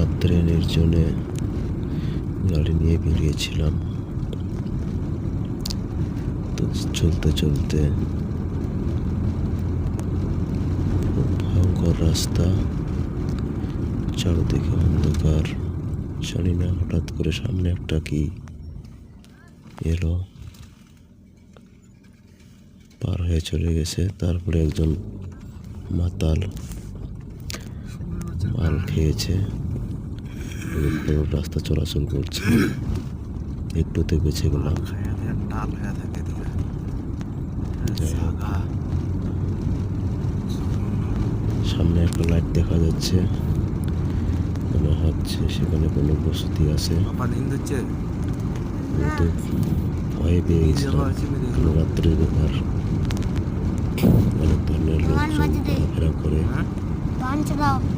রাত্রে নির্জনে গাড়ি নিয়ে বেরিয়েছিলাম। তো চলতে চলতে খুব ভয়ঙ্কর রাস্তা, চারদিকে অন্ধকার। জানি না হঠাৎ করে সামনে একটা কি এলো, পার হয়ে চলে গেছে। তারপরে একজন মাতাল মাল খেয়েছে, পুরো রাস্তা চলাচল করছে। একটুতে বেঁচে গেলাম। যাই হোক, সামনে একটা লাইট দেখা যাচ্ছে, মনে হচ্ছে সেখানে কোনো বসতি আছে। কিন্তু ভয় পেয়ে গেছিলাম, কারণ রাত্রের ব্যাপার, অনেক ধরনের লোকজন ঘোরাফেরা করে।